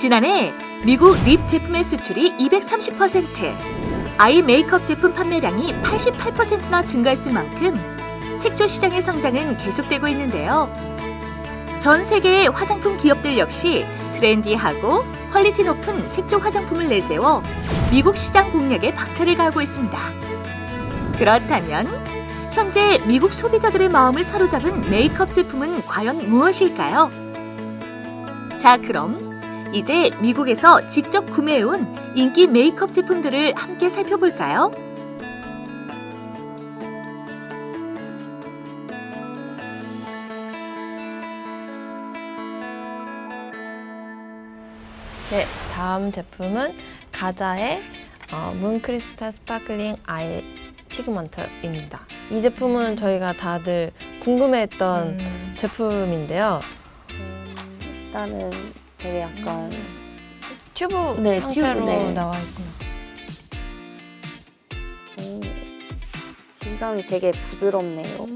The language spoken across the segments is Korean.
지난해 미국 립 제품의 수출이 230%, 아이 메이크업 제품 판매량이 88%나 증가했을 만큼 색조 시장의 성장은 계속되고 있는데요. 전 세계의 화장품 기업들 역시 트렌디하고 퀄리티 높은 색조 화장품을 내세워 미국 시장 공략에 박차를 가하고 있습니다. 그렇다면 현재 미국 소비자들의 마음을 사로잡은 메이크업 제품은 과연 무엇일까요? 자, 그럼 이제 미국에서 직접 구매해온 인기 메이크업 제품들을 함께 살펴볼까요? 네, 다음 제품은 가자의 문크리스탈 스파클링 아이 피그먼트입니다. 이 제품은 저희가 다들 궁금해했던 제품인데요. 일단은 되게 약간 튜브 네, 형태로 튜브, 네. 나와 있고요. 질감이 되게 부드럽네요.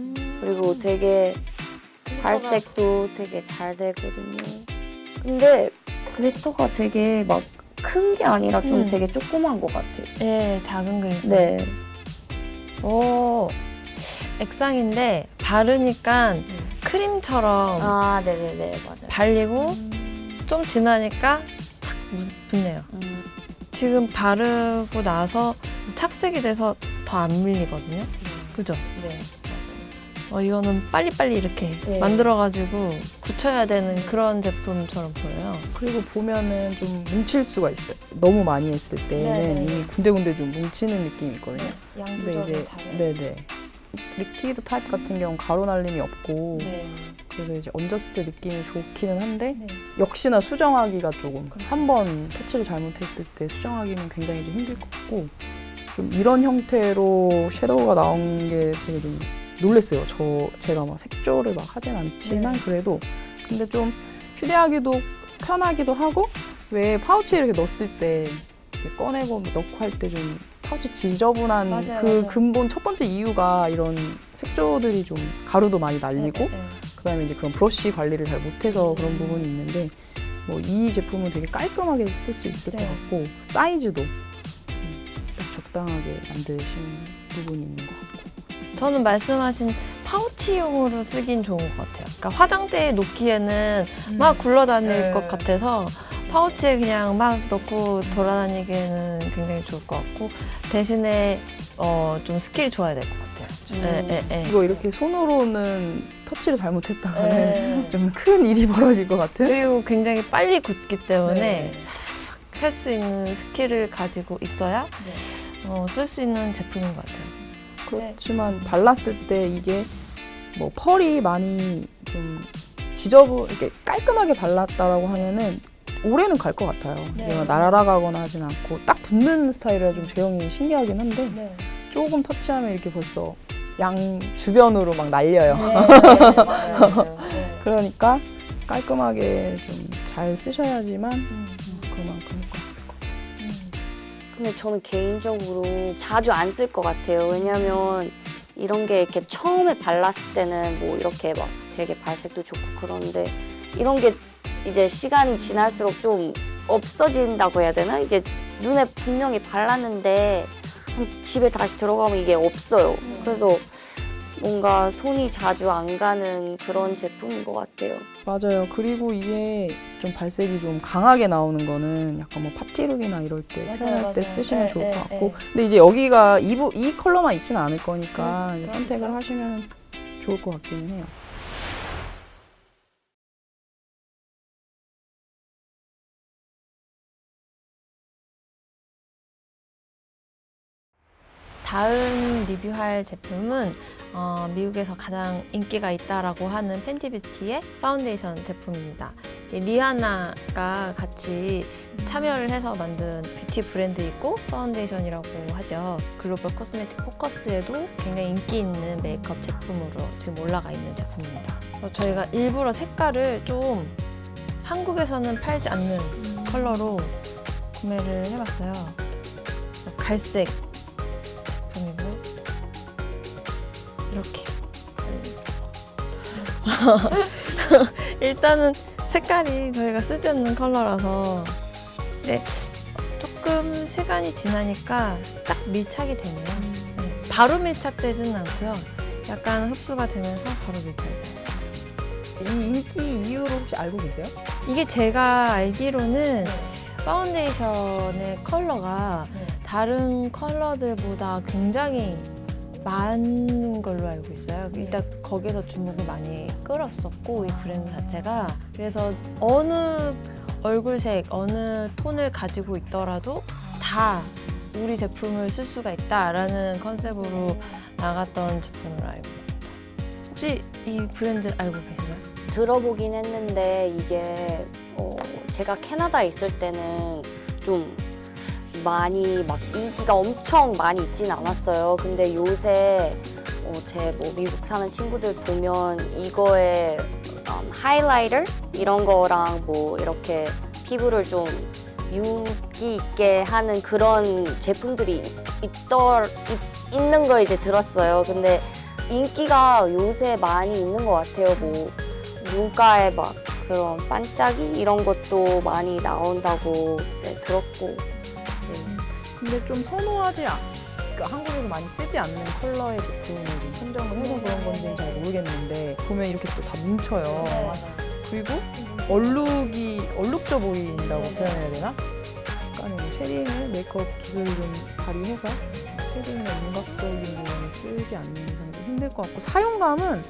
그리고 되게 발색도 되게 잘 되거든요. 근데 글리터가 되게 막 큰 게 아니라 좀 되게 조그만 것 같아요. 네, 작은 글리터. 네. 오, 액상인데 바르니까 크림처럼 아, 네네네, 맞아요. 발리고 좀 지나니까 탁 붙네요. 지금 바르고 나서 착색이 돼서 더 안 밀리거든요. 그죠? 네. 이거는 빨리빨리 이렇게 네. 만들어가지고 굳혀야 되는 그런 제품처럼 보여요. 그리고 보면은 좀 뭉칠 수가 있어요. 너무 많이 했을 때는 네네. 이미 군데군데 좀 뭉치는 느낌이 있거든요. 양 근데 조절을 이제 잘해요. 네네 리퀴드 타입 같은 경우는 가루 날림이 없고 네. 그래서 이제 얹었을 때 느낌이 좋기는 한데 네. 역시나 수정하기가 조금 한 번 터치를 잘못했을 때 수정하기는 굉장히 좀 힘들 것 같고 좀 이런 형태로 섀도우가 나온 게 되게 좀 놀랐어요. 제가 막 색조를 막 하진 않지만 그래도 근데 좀 휴대하기도 편하기도 하고 왜 파우치에 이렇게 넣었을 때 이렇게 꺼내고 뭐 넣고 할 때 좀 파우치 지저분한 맞아요, 그 맞아요. 근본 첫 번째 이유가 이런 색조들이 좀 가루도 많이 날리고 그다음에 이제 그런 브러쉬 관리를 잘 못해서 그런 부분이 있는데 뭐 이 제품은 되게 깔끔하게 쓸 수 있을 것 같고 사이즈도 딱 적당하게 만드신 부분이 있는 것 같고 저는 말씀하신 파우치용으로 쓰긴 좋은 것 같아요. 그러니까 화장대에 놓기에는 막 굴러다닐 네. 것 같아서 파우치에 그냥 막 넣고 돌아다니기에는 굉장히 좋을 것 같고 대신에 좀 스킬이 좋아야 될 것 같아요. 이거 이렇게 손으로는 터치를 잘못했다가는 좀 큰 일이 벌어질 것 같은 그리고 굉장히 빨리 굳기 때문에 네. 싹 할 수 있는 스킬을 가지고 있어야 쓸 수 있는 제품인 것 같아요. 그렇지만 발랐을 때 이게 뭐 펄이 많이 좀 이렇게 깔끔하게 발랐다라고 하면은 오래는 갈 것 같아요. 이게 막 날아가거나 하진 않고 딱 붙는 스타일이라 좀 제형이 신기하긴 한데 조금 터치하면 이렇게 벌써 양 주변으로 막 날려요. 맞아요. 그러니까 깔끔하게 좀 잘 쓰셔야지만 그만큼 효과가 있을 것 같아요. 근데 저는 개인적으로 자주 안 쓸 것 같아요. 왜냐면 이런 게 이렇게 처음에 발랐을 때는 뭐 이렇게 막 되게 발색도 좋고 그런데 이런 게 이제 시간이 지날수록 좀 없어진다고 해야 되나? 이게 눈에 분명히 발랐는데 집에 다시 들어가면 이게 없어요. 그래서 뭔가 손이 자주 안 가는 그런 제품인 것 같아요. 맞아요. 그리고 이게 좀 발색이 좀 강하게 나오는 거는 약간 뭐 파티룩이나 이럴 때 표현할 때 쓰시면 좋을 것 같고 근데 이제 여기가 이 컬러만 있지는 않을 거니까 이제 선택을 하시면 좋을 것 같기는 해요. 다음 리뷰할 제품은 미국에서 가장 인기가 있다라고 하는 팬티 뷰티의 파운데이션 제품입니다. 리하나가 같이 참여를 해서 만든 뷰티 브랜드이고 파운데이션이라고 하죠. 글로벌 코스메틱 포커스에도 굉장히 인기 있는 메이크업 제품으로 지금 올라가 있는 제품입니다. 저희가 일부러 색깔을 좀 한국에서는 팔지 않는 컬러로 구매를 해봤어요. 갈색 제품이고 이렇게 일단은 색깔이 저희가 쓰지 않는 컬러라서 근데 조금 시간이 지나니까 딱 밀착이 되네요. 네. 바로 밀착되지는 않고요. 약간 흡수가 되면서 바로 밀착이 돼요. 이 인기 이유를 혹시 알고 계세요? 이게 제가 알기로는 파운데이션의 컬러가 다른 컬러들보다 굉장히 많은 걸로 알고 있어요. 일단 거기서 주목을 많이 끌었었고, 이 브랜드 자체가. 그래서 어느 얼굴색, 어느 톤을 가지고 있더라도 다 우리 제품을 쓸 수가 있다라는 컨셉으로 나갔던 제품으로 알고 있습니다. 혹시 이 브랜드 알고 계시나요? 들어보긴 했는데 이게 제가 캐나다에 있을 때는 좀 많이 막 인기가 엄청 많이 있진 않았어요. 근데 요새 제 뭐 미국 사는 친구들 보면 이거에 하이라이터 이런 거랑 뭐 이렇게 피부를 좀 윤기 있게 하는 그런 제품들이 있는 걸 이제 들었어요. 근데 인기가 요새 많이 있는 것 같아요. 뭐 눈가에 막 그런 반짝이 이런 것도 많이 나온다고 들었고. 근데 좀 선호하지 그러니까 한국에서 많이 쓰지 않는 컬러의 제품을 좀 선정을 해서 그런 건지는 잘 모르겠는데 보면 이렇게 또 다 뭉쳐요. 그리고 얼룩져 보인다고 표현해야 되나? 약간의 쉐딩을 메이크업 기술을 좀 발휘해서 쉐딩의 윤곽적인 부분을 쓰지 않는 건 좀 힘들 것 같고 사용감은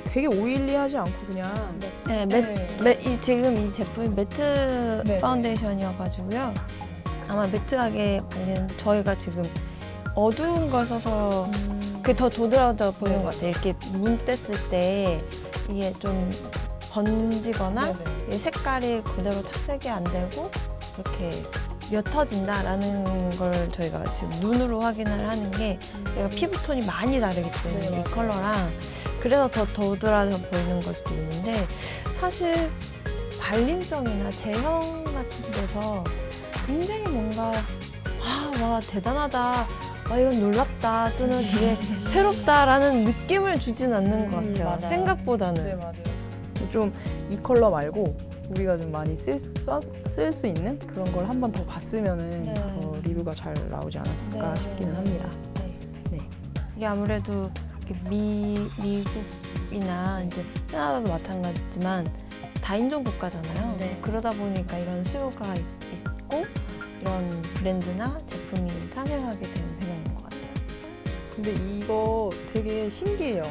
되게 오일리하지 않고 그냥 네, 지금 이 제품이 매트 네. 파운데이션이어가지고요. 아마 매트하게 발리는 저희가 지금 어두운 걸 써서 그게 더 도드라져 보이는 것 같아요. 이렇게 문 뗐을 때 이게 좀 번지거나 이 색깔이 그대로 착색이 안 되고 이렇게 옅어진다라는 걸 저희가 지금 눈으로 확인을 하는 게 얘가 피부톤이 많이 다르기 때문에 이 컬러랑 그래서 더 도드라져 보이는 걸 수도 있는데 사실 발림성이나 제형 같은 데서 굉장히 뭔가 와 대단하다, 와 이건 놀랍다 또는 되게 새롭다라는 느낌을 주진 않는 것 같아요. 맞아요. 생각보다는. 네, 맞아요. 좀 이 컬러 말고 우리가 좀 많이 쓸 수 있는 그런 걸 한 번 더 봤으면은 더 리뷰가 잘 나오지 않았을까 싶기는 합니다. 이게 아무래도 이렇게 미국이나 이제 캐나다도 마찬가지지만 다인종 국가잖아요. 네. 그러다 보니까 이런 수요가 있고 이런 브랜드나 제품이 탄생하게 된 배경인 것 같아요. 근데 이거 되게 신기해요.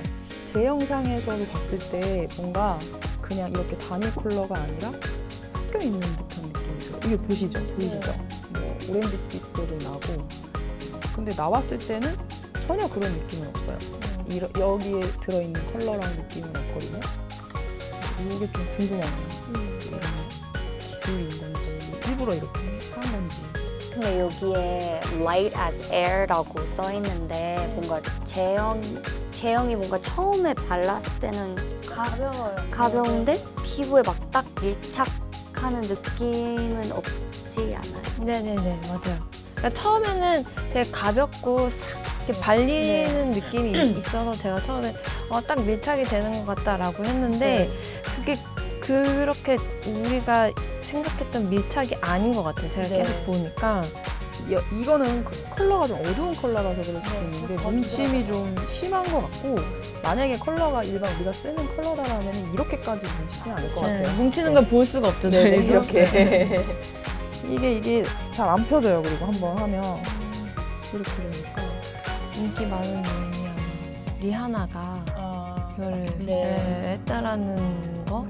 제 영상에서도 봤을 때 뭔가 그냥 이렇게 단일 컬러가 아니라 섞여 있는 듯한 느낌이 들어요. 이게 보시죠? 보이시죠? 뭐 오렌지빛도 좀 나고. 근데 나왔을 때는 전혀 그런 느낌은 없어요. 여기에 들어있는 컬러랑 느낌은 없거든요. 이게 좀 궁금하네요. 이런 기술인 건지 일부러 이렇게 한 건지. 근데 여기에 light as air라고 써 있는데 뭔가 제형이 뭔가 처음에 발랐을 때는 가벼운데 피부에 막 딱 밀착하는 느낌은 없지 않아요? 네네네, 맞아요. 그러니까 처음에는 되게 가볍고 싹 이렇게 발리는 느낌이 있어서 제가 처음에 딱 밀착이 되는 것 같다라고 했는데 그게 그렇게 우리가 생각했던 밀착이 아닌 것 같아요. 제가 계속 보니까. 이거는 그 컬러가 좀 어두운 컬러라서 그럴 수도 있는데 뭉침이 좀 심한 것 같고 만약에 컬러가 일반 우리가 쓰는 컬러다라면 이렇게까지 뭉치진 않을 것 같아요. 뭉치는 걸 볼 수가 없죠. 네, 저희는. 이렇게 이게 잘 안 펴져요. 그리고 한번 하면 이렇게 되니까 인기 많은 요인이 아마 리하나가 이거를 했다라는 거.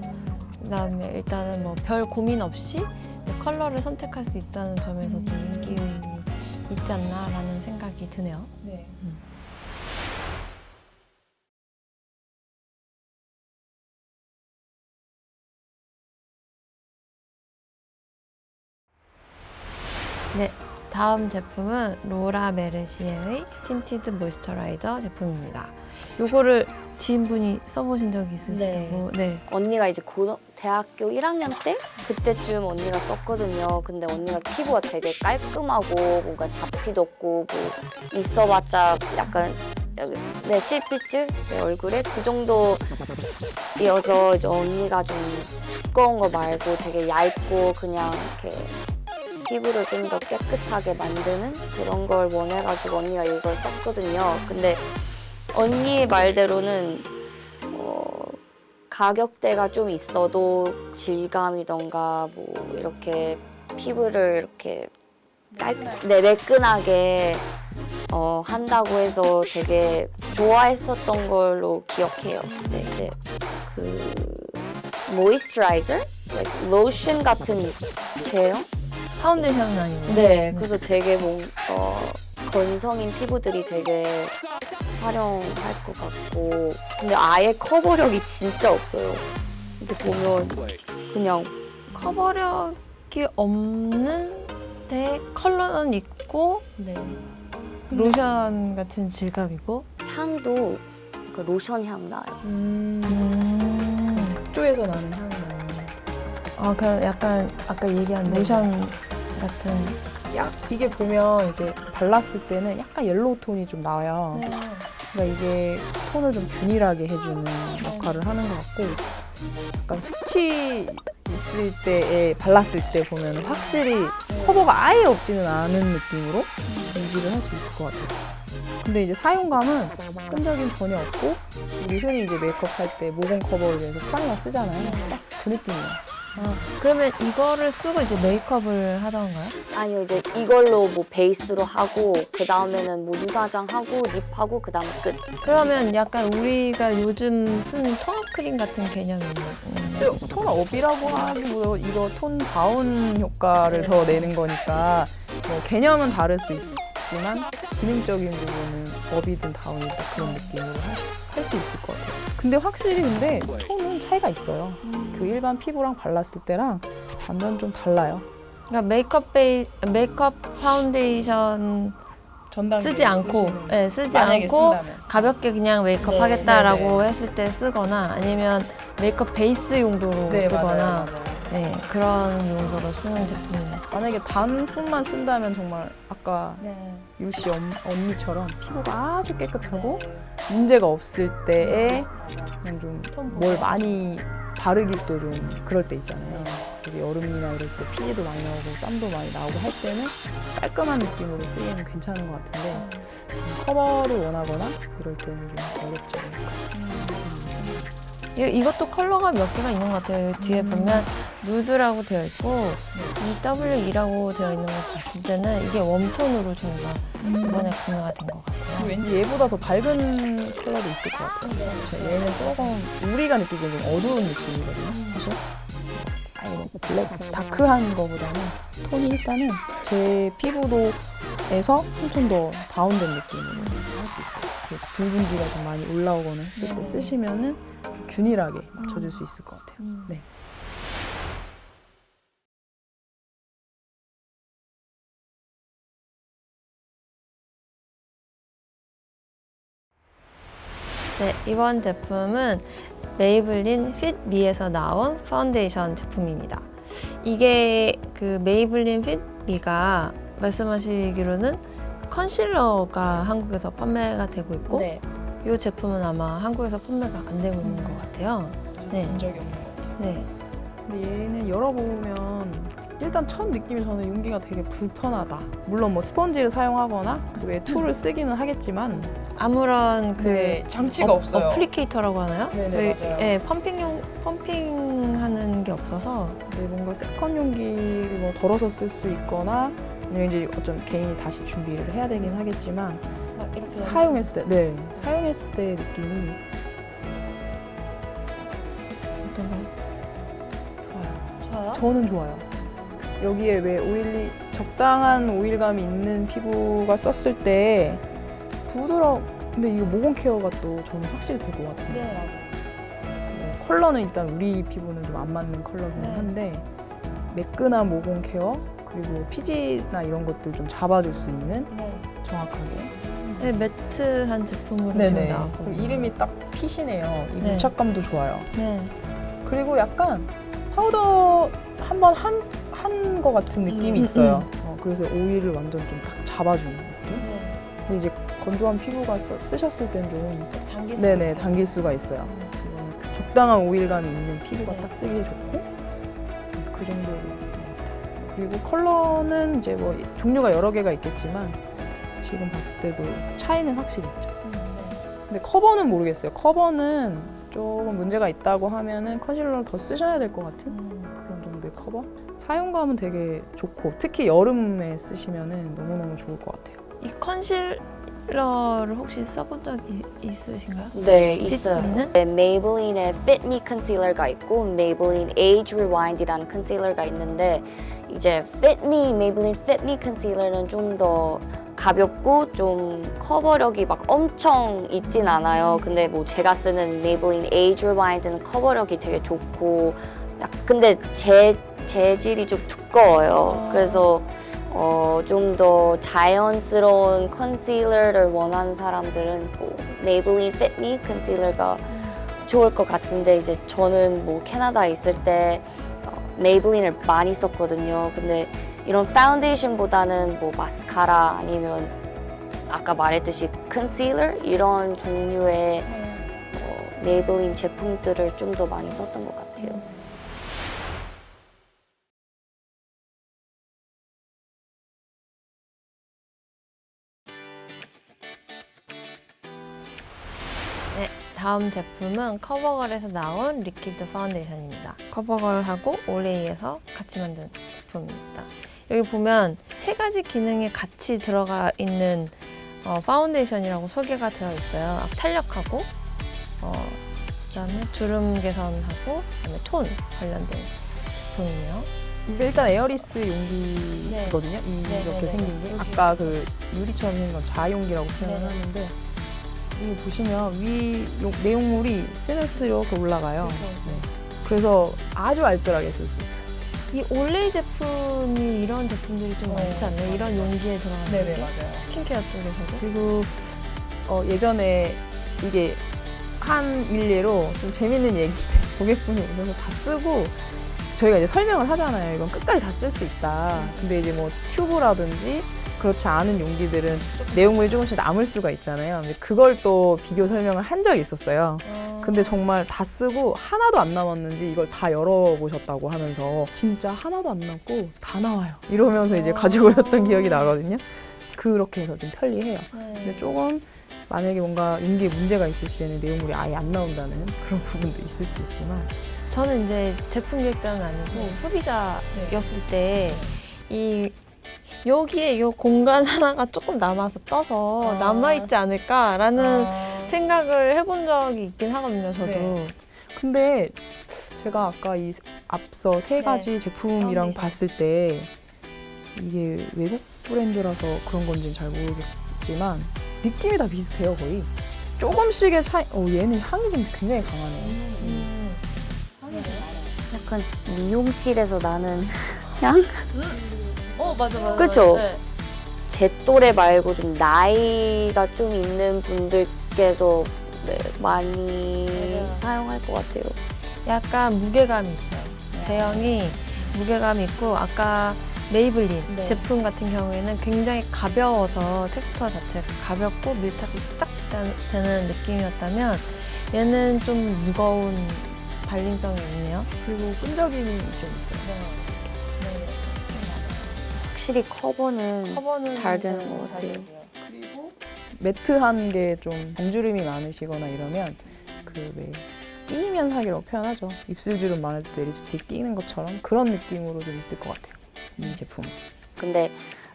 그다음에 일단은 뭐 별 고민 없이 컬러를 선택할 수 있다는 점에서 좀 인기 요인이 있지 않나라는 생각이 드네요. 네. 네, 다음 제품은 로라 메르시에의 틴티드 모이스처라이저 제품입니다. 요거를 지인분이 써보신 적이 있으시다고. 네. 언니가 이제 대학교 1학년 때 그때쯤 언니가 썼거든요. 근데 언니가 피부가 되게 깔끔하고 뭔가 잡티도 없고 뭐 있어봤자 약간 내 실핏줄 내 얼굴에 그 정도이어서 이제 언니가 좀 두꺼운 거 말고 되게 얇고 그냥 이렇게 피부를 좀 더 깨끗하게 만드는 그런 걸 원해가지고 언니가 이걸 썼거든요. 근데 언니의 말대로는 가격대가 좀 있어도 질감이던가 뭐 이렇게 피부를 이렇게 매끈하게 한다고 해서 되게 좋아했었던 걸로 기억해요. 근데 이제 그 모이스처라이저? 로션 같은 제형? 파운데이션은 아니고. 네, 그래서 되게 건성인 피부들이 되게 활용할 것 같고 근데 아예 커버력이 진짜 없어요. 이렇게 보면 그냥 커버력이 없는데 컬러는 있고 네. 로션 같은 질감이고. 향도 그 로션 향 나요. 색조에서 나는 향이 나요. 아, 그냥 약간 아까 얘기한 네. 로션 같은. 이게 보면 이제 발랐을 때는 약간 옐로우 톤이 좀 나와요. 네. 그러니까 이게 톤을 좀 균일하게 해주는 역할을 하는 것 같고 약간 숙취 있을 때에 발랐을 때 보면 확실히 커버가 아예 없지는 않은 느낌으로 유지를 할 수 있을 것 같아요. 근데 이제 사용감은 끈적임 전혀 없고 우리 흔히 이제 메이크업 할 때 모공 커버를 위해서 프라이머 쓰잖아요. 딱 그 느낌이에요. 아, 그러면 이거를 쓰고 이제 메이크업을 하던가요? 아니요, 이제 이걸로 뭐 베이스로 하고 그 다음에는 뭐 눈화장하고 립하고 그 다음에 끝. 그러면 약간 우리가 요즘 쓰는 톤업 크림 같은 개념이에요. 톤업이라고 하기보다 이거 톤 다운 효과를 더 내는 거니까 뭐 개념은 다를 수 있지만 기능적인 부분은 업이든 다운이든 그런 느낌으로 할 수 있을 것 같아요. 근데 확실히 톤은 차이가 있어요. 그 일반 피부랑 발랐을 때랑 완전 좀 달라요. 그러니까 메이크업 파운데이션 전단계 쓰지 않고, 네, 쓰지 않고 가볍게 그냥 메이크업 네, 하겠다라고 했을 때 쓰거나 아니면 메이크업 베이스 용도로 쓰거나 네, 그런 용도로 쓰는 제품이에요. 만약에 단품만 쓴다면 정말 아까 유씨 언니처럼 피부가 아주 깨끗하고 문제가 없을 때에 그냥 좀 뭘 많이 바르기도 좀 그럴 때 있잖아요. 되게 여름이나 이럴 때 피지도 많이 나오고 땀도 많이 나오고 할 때는 깔끔한 느낌으로 쓰기에는 괜찮은 것 같은데 커버를 원하거나 이럴 때는 좀 어렵죠. 이것도 컬러가 몇 개가 있는 것 같아요. 뒤에 보면 누드라고 되어 있고 EWE라고 되어 있는 거 봤을 때는 이게 웜톤으로 저희가 이번에 구매가 된 것 같아요. 왠지 얘보다 더 밝은 컬러도 있을 것 같아요. 얘는 조금 우리가 느끼기엔 좀 어두운 느낌이거든요, 사실. 아니, 뭐 블랙, 다크한 거보다는 톤이 일단은 제 피부도에서 한 톤 더 다운된 느낌으로 할 수 있어요. 그 붉은기가 좀 많이 올라오거나 했을 때 쓰시면은 좀 균일하게 맞춰줄 수 있을 것 같아요. 네. 네, 이번 제품은 메이블린 핏 미에서 나온 파운데이션 제품입니다. 이게 그 메이블린 핏 미가 말씀하시기로는 컨실러가 한국에서 판매가 되고 있고 네. 이 제품은 아마 한국에서 판매가 안 되고 있는 것 같아요. 네. 본 적이 없는 것 같아요. 네. 근데 얘는 열어보면 일단 첫 느낌이 저는 용기가 되게 불편하다. 물론 뭐 스펀지를 사용하거나 그 외에 툴을 쓰기는 하겠지만 아무런 그 장치가 없어요. 어플리케이터라고 하나요? 네네, 맞아요. 네, 펌핑하는 게 없어서 네, 뭔가 세컨 용기를 뭐 덜어서 쓸 수 있거나 아니면 이제 어쩜 개인이 다시 준비를 해야 되긴 하겠지만 이렇게 사용했을 때 사용했을 때 느낌이 어떤가요? 좋아요? 저는 좋아요. 여기에 왜 적당한 오일감이 있는 피부가 썼을 때 근데 이거 모공 케어가 또 저는 확실히 될 것 같은데. 맞아요. 컬러는 일단 우리 피부는 좀 안 맞는 컬러긴 한데 매끈한 모공 케어 그리고 피지나 이런 것들 좀 잡아줄 수 있는 정확하게. 네, 매트한 제품으로 지금 나왔고 그리고 이름이 딱 핏이네요. 이 네. 밀착감도 좋아요. 네. 그리고 약간 파우더 한번 한 것 같은 느낌이 있어요. 그래서 오일을 완전 좀 딱 잡아주는 느낌. 근데 이제 건조한 피부가 쓰셨을 땐 좀 당길 수가 있어요. 이거는 적당한 오일감이 있는 피부가 딱 쓰기에 좋고 그 정도로 그리고 컬러는 이제 뭐 종류가 여러 개가 있겠지만 지금 봤을 때도 차이는 확실히 있죠. 근데 커버는 모르겠어요. 커버는 조금 문제가 있다고 하면은 컨실러를 더 쓰셔야 될 것 같은 그런 정도의 커버. 사용감은 되게 좋고 특히 여름에 쓰시면은 너무너무 좋을 것 같아요. 이 컨실러를 혹시 써본 적이 있으신가요? 네, 있어요. 핏미는? 네, 메이블린의 Fit Me 컨실러가 있고 메이블린 Age Rewind이라는 컨실러가 있는데 이제 메이블린 Fit Me 컨실러는 좀 더 가볍고 좀 커버력이 막 엄청 있진 않아요. 근데 뭐 제가 쓰는 메이블린 Age Rewind는 커버력이 되게 좋고 근데 재질이 좀 두꺼워요. 그래서 좀 더 자연스러운 컨실러를 원하는 사람들은 뭐 메이블린 Fit Me 컨실러가 좋을 것 같은데 이제 저는 뭐 캐나다에 있을 때 메이블린을 많이 썼거든요. 근데 이런 파운데이션보다는 뭐 마스카라 아니면 아까 말했듯이 컨실러 이런 종류의 메이블린 제품들을 좀 더 많이 썼던 것 같아요. 네, 다음 제품은 커버걸에서 나온 리퀴드 파운데이션입니다. 커버걸하고 올레이에서 같이 만든 제품입니다. 여기 보면 세 가지 기능이 같이 들어가 있는 파운데이션이라고 소개가 되어 있어요. 탄력하고 그다음에 주름 개선하고 그다음에 톤 관련된 제품이에요. 이게 일단 에어리스 용기거든요. 이렇게 생긴 게 아까 그 유리처럼 생긴 건 자용기라고 표현을 하는데 이거 보시면 위 내용물이 쓰면 쓸수록 이렇게 올라가요. 그래서 아주 알뜰하게 쓸 수 있어요. 이 올레이 제품이 이런 제품들이 좀 많지 않나요? 이런 용기에 들어가는 게? 네네 맞아요. 스킨케어 쪽에서도? 그리고 예전에 이게 한 일례로 좀 재밌는 얘기인데 고객분이 오셔서 다 쓰고 저희가 이제 설명을 하잖아요. 이건 끝까지 다 쓸 수 있다. 근데 이제 뭐 튜브라든지 그렇지 않은 용기들은 내용물이 조금씩 남을 수가 있잖아요. 근데 그걸 또 비교 설명을 한 적이 있었어요. 근데 정말 다 쓰고 하나도 안 남았는지 이걸 다 열어보셨다고 하면서 진짜 하나도 안 남고 다 나와요. 이러면서 이제 가지고 오셨던 기억이 나거든요. 그렇게 해서 좀 편리해요. 근데 조금 만약에 뭔가 용기에 문제가 있을 시에는 내용물이 아예 안 나온다는 그런 부분도 있을 수 있지만 저는 이제 제품 기획자는 아니고 소비자였을 때 여기에 이 공간 하나가 조금 남아서 떠서 남아있지 않을까라는 생각을 해본 적이 있긴 하거든요, 저도. 네. 근데 제가 아까 이 앞서 세 가지 제품이랑 봤을 때 이게 외국 브랜드라서 그런 건지는 잘 모르겠지만 느낌이 다 비슷해요, 거의. 조금씩의 차이. 얘는 향이 좀 굉장히 강하네요. 약간 미용실에서 나는 향? 맞아. 그쵸? 제 또래 말고 좀 나이가 좀 있는 분들께서 많이 사용할 것 같아요. 약간 무게감이 있어요. 제형이 무게감이 있고 아까 메이블린 제품 같은 경우에는 굉장히 가벼워서 텍스처 자체가 가볍고 밀착이 딱 되는 느낌이었다면 얘는 좀 무거운 발림성이 있네요. 그리고 끈적임이 좀 있어요. 확실히 커버는 잘 되는 것 같아요. 그리고 매트한 게 좀 반주름이 많으시거나 이러면 그 왜 끼면 사기라고 표현하죠. 입술주름 많을 때 립스틱 끼는 것처럼 그런 느낌으로 좀 있을 것 같아요. 이 제품은. 근데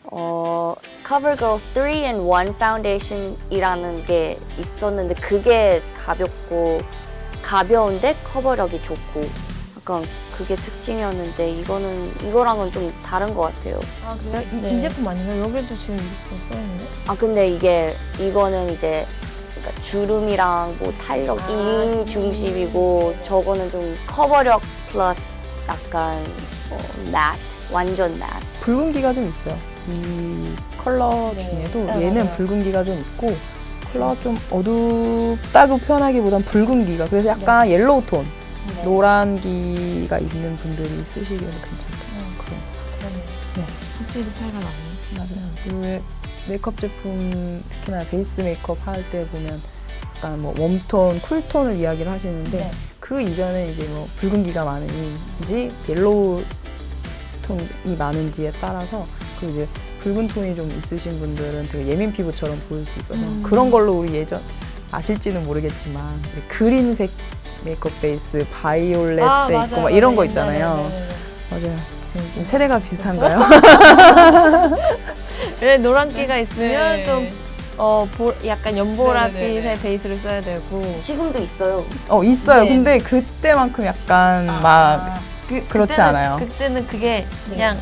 CoverGirl 3-in-1 파운데이션이라는 게 있었는데 그게 가벼운데 커버력이 좋고 약간 그게 특징이었는데 이거랑은 좀 다른 것 같아요. 아 그래요? 네. 이 제품 아닌가요? 여기도 지금 이렇게 써있는데? 근데 이거는 이제 그러니까 주름이랑 뭐 탄력 이 중심이고 저거는 좀 커버력 플러스 약간 완전 맷. 붉은기가 좀 있어요. 이 컬러 중에도 얘는 붉은기가 좀 있고 컬러 좀 어둡다고 표현하기보단 붉은기가 그래서 약간 옐로우 톤 노란기가 있는 분들이 쓰시기에는 괜찮다. 그런. 확실히 차이가 나네. 맞아요. 그 메이크업 제품 특히나 베이스 메이크업 할 때 보면 약간 뭐 웜톤, 쿨톤을 이야기를 하시는데 그 이전에 이제 뭐 붉은기가 많은지 옐로우 톤이 많은지에 따라서 그리고 이제 붉은 톤이 좀 있으신 분들은 되게 예민 피부처럼 보일 수 있어서 그런 걸로 우리 예전 아실지는 모르겠지만 우리 그린색 메이크업 베이스, 바이올렛색 있고 막 이런 거 있잖아요. 맞아요. 좀 세대가 비슷한가요? 왜 노란기가 있으면 네. 좀 약간 연보라빛의 네네네. 베이스를 써야 되고 지금도 있어요. 있어요. 네. 근데 그때만큼 약간 막 그렇지 그때는, 않아요. 그때는 그게 그냥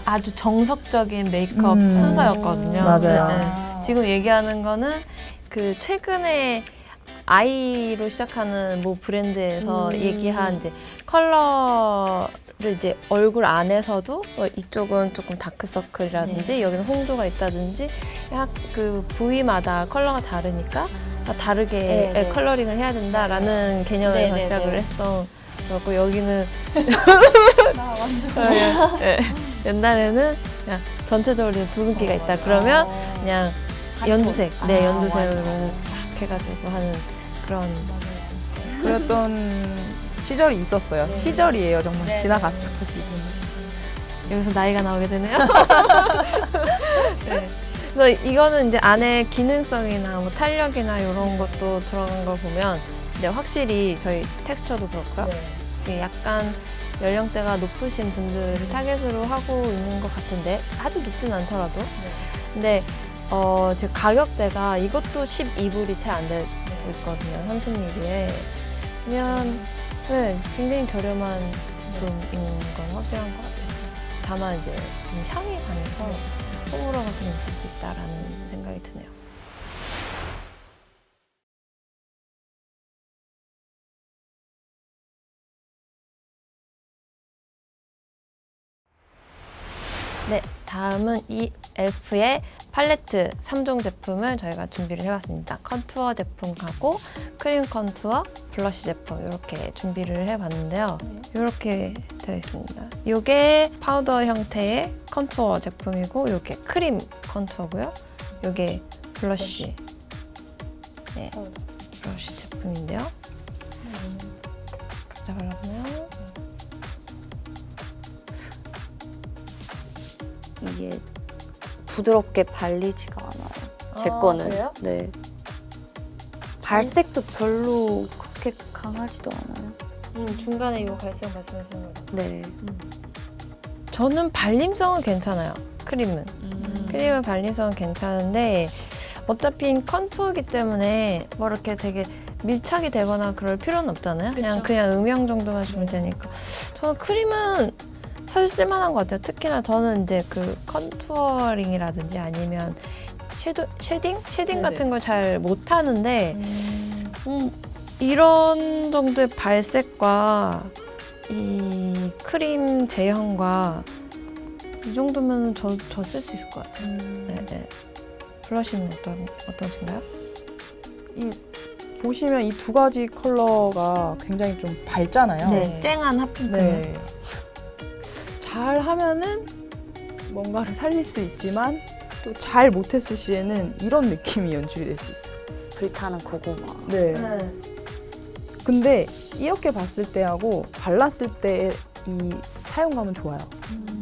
아주 정석적인 메이크업 음. 순서였거든요. 맞아요. 지금 얘기하는 거는 그 최근에 아이로 시작하는 모 브랜드에서 얘기한 이제 컬러를 이제 얼굴 안에서도 이쪽은 조금 다크서클이라든지 여기는 홍조가 있다든지 약 그 부위마다 컬러가 다르니까 다르게 네, 네. 컬러링을 해야 된다라는 개념에서 네, 네, 시작을 네. 했어. 그래갖고 여기는 옛날에는 그냥 전체적으로 붉은기가 있다. 그러면 그냥 연두색, 네 연두색으로 쫙 해가지고 하는 그런. 그랬던 시절이 있었어요. 시절이에요. 정말 지나갔어 지금. 여기서 나이가 나오게 되네요. 네. 그래서 이거는 이제 안에 기능성이나 뭐 탄력이나 이런 것도 들어간 걸 보면 이제 확실히 저희 텍스처도 그렇고요. 이게 약간 연령대가 높으신 분들을 타겟으로 하고 있는 것 같은데 아주 높진 않더라도. 근데 지금 가격대가 이것도 12불이 채 안 되고 있거든요. 30ml에. 그러면 굉장히 저렴한 제품인 건 확실한 것 같아요. 다만 이제 좀 향이 강해서 호불호가 좀 있을 수 있다라는 생각이 드네요. 네, 다음은 이 엘프의 팔레트 3종 제품을 저희가 준비를 해봤습니다. 컨투어 제품하고 크림 컨투어, 블러쉬 제품 이렇게 준비를 해봤는데요. 이렇게 되어 있습니다. 이게 파우더 형태의 컨투어 제품이고 이게 크림 컨투어고요. 이게 블러쉬, 네, 블러쉬 제품인데요. 각자 발라보면 이게 부드럽게 발리지가 않아요. 제 아, 거는. 그래요? 네. 발색도 별로 그렇게 강하지도 않아요. 중간에 이 발색 말씀하시는 거죠? 네. 저는 발림성은 괜찮아요. 크림은. 크림은 발림성은 괜찮은데 어차피 컨투어이기 때문에 뭐 이렇게 되게 밀착이 되거나 그럴 필요는 없잖아요. 그냥 음영 정도만 주면 되니까. 저는 크림은 사실 쓸만한 것 같아요. 특히나 저는 이제 그 컨투어링이라든지 아니면 쉐딩 같은 걸 잘 못하는데 이런 정도의 발색과 이 크림 제형과 이 정도면 저 쓸 수 있을 것 같아요. 네. 블러쉬는 어떠신가요? 보시면 이 두 가지 컬러가 굉장히 좀 밝잖아요. 네. 쨍한 합품. 네. 잘 하면은 뭔가를 살릴 수 있지만 또 잘 못했을 시에는 이런 느낌이 연출이 될 수 있어요. 불타는 고구마. 네. 근데 이렇게 봤을 때하고 발랐을 때의 이 사용감은 좋아요.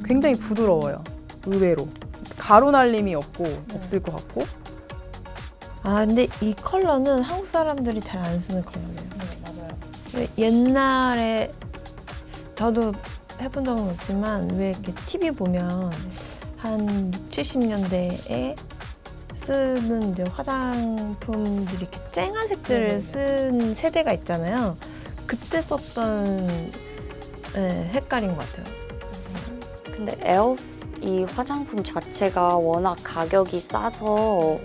굉장히 부드러워요. 의외로. 가루 날림이 없을 것 같고. 근데 이 컬러는 한국 사람들이 잘 안 쓰는 컬러예요. 맞아요. 옛날에 저도 해본 적은 없지만 왜 이렇게 TV 보면 한 60, 70년대에 쓰는 이제 화장품들이 이렇게 쨍한 색들을 쓴 세대가 있잖아요. 그때 썼던 색깔인 것 같아요. 근데 에어프 이 화장품 자체가 워낙 가격이 싸서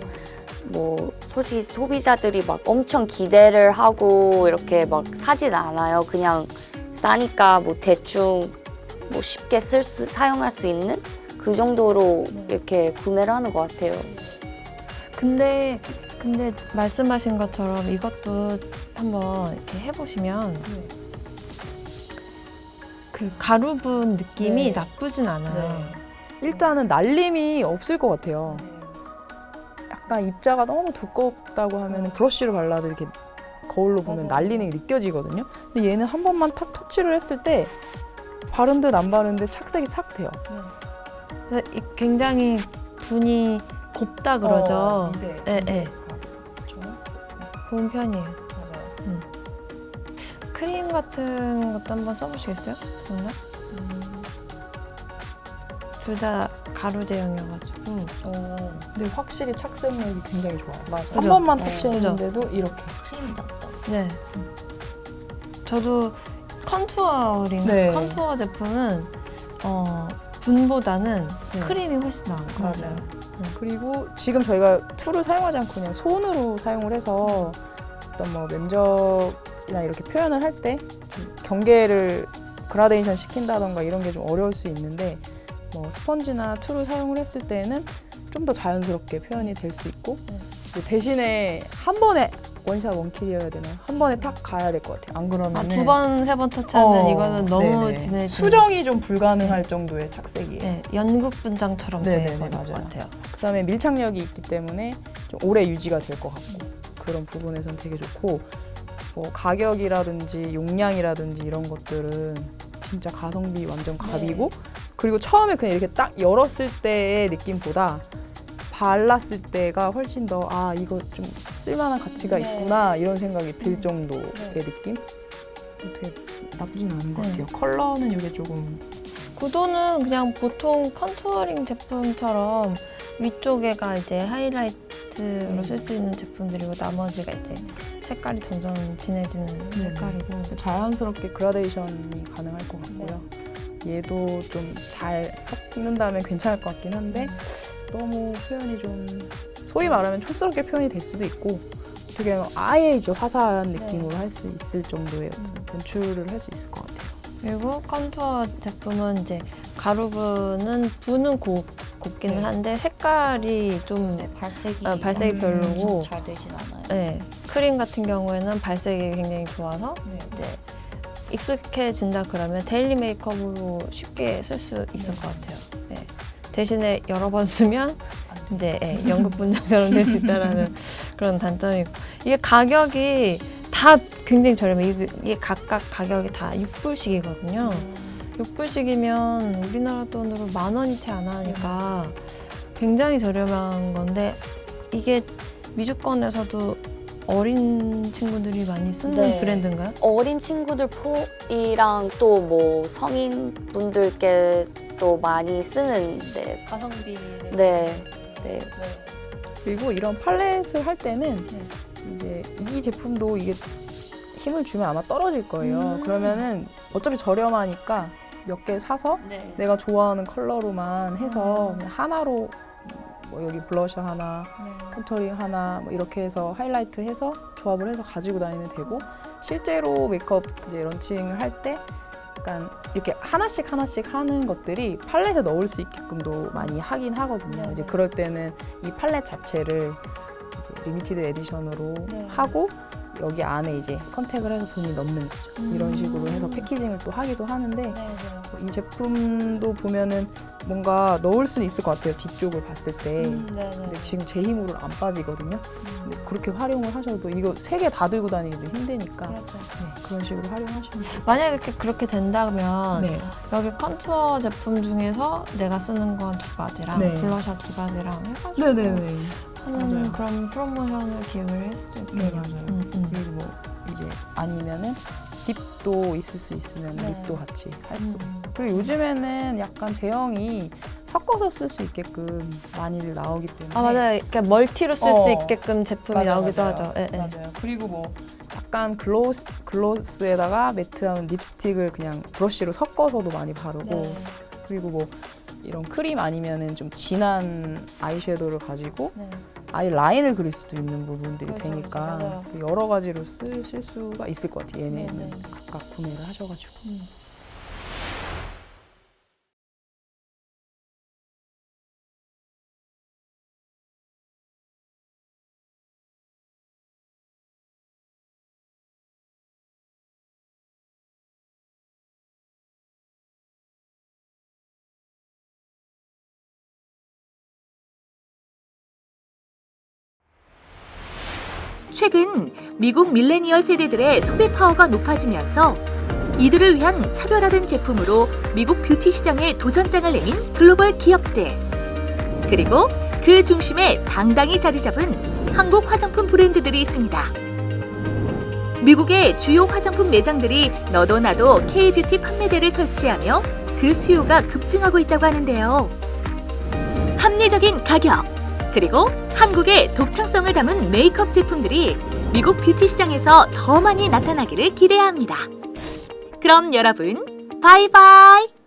뭐 솔직히 소비자들이 막 엄청 기대를 하고 이렇게 막 사진 않아요. 그냥 싸니까 뭐 대충 뭐 쉽게 사용할 수 있는 그 정도로 이렇게 구매를 하는 것 같아요. 근데 말씀하신 것처럼 이것도 한번 이렇게 해보시면 그 가루분 느낌이 나쁘진 않아요. 일단은 날림이 없을 것 같아요. 약간 입자가 너무 두껍다고 하면 브러쉬로 발라도 이렇게 거울로 보면 날리는 게 느껴지거든요. 근데 얘는 한 번만 탁 터치를 했을 때 바른 듯 안 바른 듯 착색이 싹 돼요. 그래서 굉장히 분이 곱다 그러죠. 미세. 예, 예. 그렇죠. 좋은 편이에요. 맞아요. 크림 같은 것도 한번 써보시겠어요? 정말? 둘 다 가루 제형이어가지고. 근데 확실히 착색력이 굉장히 좋아요. 맞아. 한 번만 네. 터치했는데도 이렇게. 크림이 낫다. 네. 저도 컨투어링, 네. 컨투어 제품은 분보다는 네. 크림이 훨씬 나은 것 같아요. 그리고 지금 저희가 툴을 사용하지 않고 그냥 손으로 사용을 해서 어떤 뭐 면적이나 이렇게 표현을 할 때 좀 경계를 그라데이션 시킨다던가 이런 게 좀 어려울 수 있는데 뭐 스펀지나 툴을 사용을 했을 때는 좀 더 자연스럽게 표현이 될 수 있고 대신에 한 번에 원샷 원킬이어야 되면 한 번에 탁 가야 될 것 같아요. 안 그러면 두 번, 세 번 터치하면 이거는 너무 네네. 진해지는 수정이 좀 불가능할 정도의 착색이에요. 네, 연극 분장처럼 네네네, 되는 것 맞아요. 같아요. 그다음에 밀착력이 있기 때문에 좀 오래 유지가 될 것 같고 그런 부분에선 되게 좋고 뭐 가격이라든지 용량이라든지 이런 것들은 진짜 가성비 완전 갑이고 그리고 처음에 그냥 이렇게 딱 열었을 때의 느낌보다 발랐을 때가 훨씬 더 이거 좀 쓸만한 가치가 있구나 이런 생각이 들 정도의 느낌? 되게 나쁘진 않은 것 같아요. 컬러는 이게 조금 구도는 그냥 보통 컨투어링 제품처럼 위쪽에가 이제 하이라이트로 쓸 수 있는 제품들이고 나머지가 이제 색깔이 점점 진해지는 색깔이고 자연스럽게 그라데이션이 가능할 것 같고요. 얘도 좀 잘 섞는다면 괜찮을 것 같긴 한데 너무 표현이 좀 소위 말하면 촌스럽게 표현이 될 수도 있고 되게 아예 이제 화사한 느낌으로 할 수 있을 정도의 연출을 할 수 있을 것 같아요. 그리고 컨투어 제품은 이제 가루분은 부는 곱기는 한데 색깔이 좀 발색이 별로고 잘 되진 않아요. 네, 크림 같은 경우에는 발색이 굉장히 좋아서 이제 익숙해진다 그러면 데일리 메이크업으로 쉽게 쓸 수 있을 것 같아요. 네. 대신에 여러 번 쓰면 이제 연극 분장처럼 될 수 있다라는 그런 단점이 있고 이게 가격이 다 굉장히 저렴해요. 이게 각각 가격이 다 6불씩이거든요. 6불씩이면 우리나라 돈으로 10,000원이 채 안 하니까 굉장히 저렴한 건데 이게 미주권에서도 어린 친구들이 많이 쓰는 네. 브랜드인가요? 어린 친구들 포이랑 또 뭐 성인 분들께 또 많이 쓰는데 가성비를 네. 그리고 이런 팔렛을 할 때는 이제 이 제품도 이게 힘을 주면 아마 떨어질 거예요. 그러면은 어차피 저렴하니까 몇 개 사서 내가 좋아하는 컬러로만 해서 그냥 하나로 뭐 여기 블러셔 하나, 컨투어링 하나 뭐 이렇게 해서 하이라이트 해서 조합을 해서 가지고 다니면 되고 실제로 메이크업 이제 런칭을 할 때 약간 이렇게 하나씩 하는 것들이 팔렛에 넣을 수 있게끔도 많이 하긴 하거든요. 이제 그럴 때는 이 팔렛 자체를 이제 리미티드 에디션으로 하고 여기 안에 이제 컨택을 해서 본인이 넣는 거죠. 이런 식으로 해서 패키징을 또 하기도 하는데 이 제품도 보면은 뭔가 넣을 수는 있을 것 같아요. 뒤쪽을 봤을 때. 근데 지금 제 힘으로는 안 빠지거든요. 근데 그렇게 활용을 하셔도 이거 3개 다 들고 다니기도 힘드니까 그런 식으로 활용하시면 돼요. 만약에 그렇게 된다면 네. 여기 컨투어 제품 중에서 내가 쓰는 건 2가지랑 블러셔 2가지랑 해가지고 네네네. 하는 맞아요. 그런 프로모션을 기획을 할 수도 있겠네요. 맞아요. 그리고 뭐 이제 아니면은 립도 있을 수 있으면 립도 같이 할 수. 그리고 요즘에는 약간 제형이 섞어서 쓸 수 있게끔 많이들 나오기 때문에. 맞아요. 그러니까 멀티로 쓸 수 있게끔 제품이 맞아요, 나오기도 맞아요. 하죠. 맞아요. 그리고 뭐 약간 글로스에다가 매트한 립스틱을 그냥 브러쉬로 섞어서도 많이 바르고 그리고 뭐 이런 크림 아니면은 좀 진한 아이섀도우를 가지고 아예 라인을 그릴 수도 있는 부분들이 되니까 여러 가지로 쓰실 수가 있을 것 같아요. 얘네는 각각 구매를 하셔가지고. 최근 미국 밀레니얼 세대들의 소비 파워가 높아지면서 이들을 위한 차별화된 제품으로 미국 뷰티 시장에 도전장을 내민 글로벌 기업들. 그리고 그 중심에 당당히 자리 잡은 한국 화장품 브랜드들이 있습니다. 미국의 주요 화장품 매장들이 너도 나도 K-뷰티 판매대를 설치하며 그 수요가 급증하고 있다고 하는데요. 합리적인 가격, 그리고 한국의 독창성을 담은 메이크업 제품들이 미국 뷰티 시장에서 더 많이 나타나기를 기대합니다. 그럼 여러분, 바이바이!